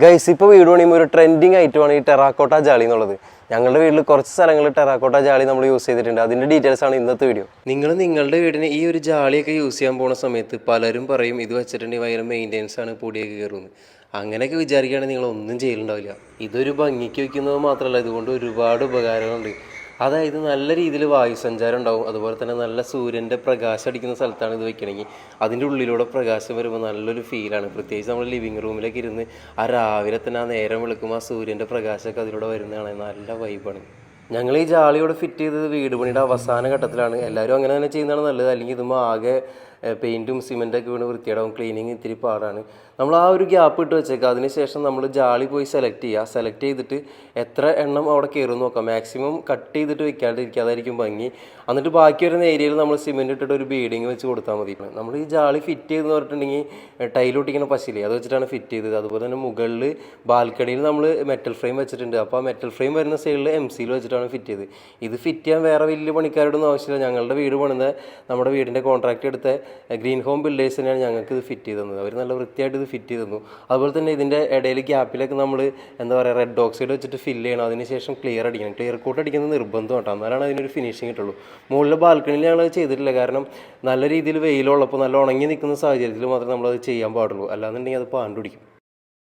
Guys ഇപ്പോൾ വീട് പണിയുമ്പോൾ ഒരു ട്രെൻഡിങ് ഐറ്റമാണ് ഈ ടെറാക്കോട്ട ജാളി എന്നുള്ളത്. ഞങ്ങളുടെ വീട്ടിൽ കുറച്ച് സ്ഥലങ്ങളിൽ ടെറാക്കോട്ട ജാളി നമ്മൾ യൂസ് ചെയ്തിട്ടുണ്ട്. അതിൻ്റെ ഡീറ്റെയിൽസ് ആണ് ഇന്നത്തെ വീഡിയോ. നിങ്ങൾ നിങ്ങളുടെ വീടിന് ഈ ഒരു ജാളിയൊക്കെ യൂസ് ചെയ്യാൻ പോകുന്ന സമയത്ത് പലരും പറയും ഇത് വെച്ചിട്ടുണ്ടെങ്കിൽ ഭയങ്കര മെയിൻ്റെനൻസ് ആണ്, പൊടിയൊക്കെ കയറുമെന്ന്. അങ്ങനെയൊക്കെ വിചാരിക്കുകയാണെങ്കിൽ നിങ്ങളൊന്നും ചെയ്യലുണ്ടാവില്ല. ഇതൊരു ഭംഗിക്ക് വയ്ക്കുന്നത് മാത്രമല്ല, ഇതുകൊണ്ട് ഒരുപാട് ഉപകാരങ്ങളുണ്ട്. അതായത് നല്ല രീതിയിൽ വായുസഞ്ചാരം ഉണ്ടാവും. അതുപോലെ തന്നെ നല്ല സൂര്യൻ്റെ പ്രകാശം അടിക്കുന്ന സ്ഥലത്താണ് ഇത് വെക്കണമെങ്കിൽ അതിൻ്റെ ഉള്ളിലൂടെ പ്രകാശം വരുമ്പോൾ നല്ലൊരു ഫീലാണ്. പ്രത്യേകിച്ച് നമ്മൾ ലിവിങ് റൂമിലൊക്കെ ഇരുന്ന് ആ രാവിലെ തന്നെ ആ നേരം വെളുക്കുമ്പോൾ ആ സൂര്യൻ്റെ പ്രകാശമൊക്കെ അതിലൂടെ വരുന്നതാണ് നല്ല വൈബാണ്. ഞങ്ങൾ ഈ ജാളിയോടെ ഫിറ്റ് ചെയ്തത് വീട് പണിയുടെ അവസാന ഘട്ടത്തിലാണ്. എല്ലാവരും അങ്ങനെ തന്നെ ചെയ്യുന്നതാണ് നല്ലത്. അല്ലെങ്കിൽ ഇതുമ്പോൾ ആകെ പെയിൻറ്റും സിമെൻറ്റൊക്കെ വീണ് വൃത്തിയാടാവും. ക്ലീനിങ് ഇത്തിരി പാടാണ്. നമ്മൾ ആ ഒരു ഗ്യാപ്പ് ഇട്ട് വെച്ചേക്കുക. അതിനുശേഷം നമ്മൾ ജാളി പോയി സെലക്ട് ചെയ്തിട്ട് എത്ര എണ്ണം അവിടെ കയറും നോക്കാം. മാക്സിമം കട്ട് ചെയ്തിട്ട് വെക്കാണ്ടിരിക്കുക, അതായിരിക്കും ഭംഗി. എന്നിട്ട് ബാക്കി വരുന്ന ഏരിയയിൽ നമ്മൾ സിമെൻറ്റ് ഇട്ടിട്ട് ഒരു ബീഡിങ് വെച്ച് കൊടുത്താൽ മതി. നമ്മൾ ഈ ജാളി ഫിറ്റ് ചെയ്തെന്ന് പറഞ്ഞിട്ടുണ്ടെങ്കിൽ ടൈലൊട്ടിക്കുന്ന പശില്ലേ, അത് വെച്ചിട്ടാണ് ഫിറ്റ് ചെയ്തത്. അതുപോലെ തന്നെ മുകളിൽ ബാൽക്കണിയിൽ നമ്മൾ മെറ്റൽ ഫ്രെയിം വെച്ചിട്ടുണ്ട്. അപ്പോൾ ആ മെറ്റൽ ഫ്രെയിം വരുന്ന സൈഡിൽ MCയിൽ വെച്ചിട്ടാണ് ഫിറ്റ് ചെയ്തത്. ഇത് ഫിറ്റ് ചെയ്യാൻ വേറെ വലിയ പണിക്കാരോടൊന്നും ആവശ്യമില്ല. ഞങ്ങളുടെ വീട് പണിത നമ്മുടെ വീടിൻ്റെ കോൺട്രാക്ട് എടുത്ത ഗ്രീൻ ഹോം ബിൽഡേഴ്സിനാണ് ഞങ്ങൾക്ക് ഇത് ഫിറ്റ് ചെയ്ത് തന്നത്. അവർ നല്ല വൃത്തിയായിട്ട് ഇത് ഫിറ്റ് ചെയ്ത് തന്നു. അതുപോലെ തന്നെ ഇതിൻ്റെ ഇടയിൽ ഗ്യാപ്പിലൊക്കെ നമ്മൾ എന്താ പറയുക, റെഡ് ഓക്സൈഡ് വെച്ചിട്ട് ഫില്ല് ചെയ്യണം. അതിനുശേഷം ക്ലിയർ അടിക്കണം. ക്ലിയർ കോട്ട് അടിക്കുന്നത് നിർബന്ധം കേട്ടോ, എന്നാലാണ് അതിനൊരു ഫിനിഷിങ് കിട്ടുള്ളൂ. മുകളിലെ ബാൽക്കണിയിൽ ഞങ്ങൾ ചെയ്തിട്ടില്ല. കാരണം നല്ല രീതിയിൽ വെയിലുള്ളപ്പോൾ നല്ല ഉണങ്ങി നിൽക്കുന്ന സാഹചര്യത്തിൽ മാത്രമേ നമ്മളത് ചെയ്യാൻ പാടുള്ളൂ. അല്ലാന്നുണ്ടെങ്കിൽ അത് പാണ്ട് പിടിക്കും.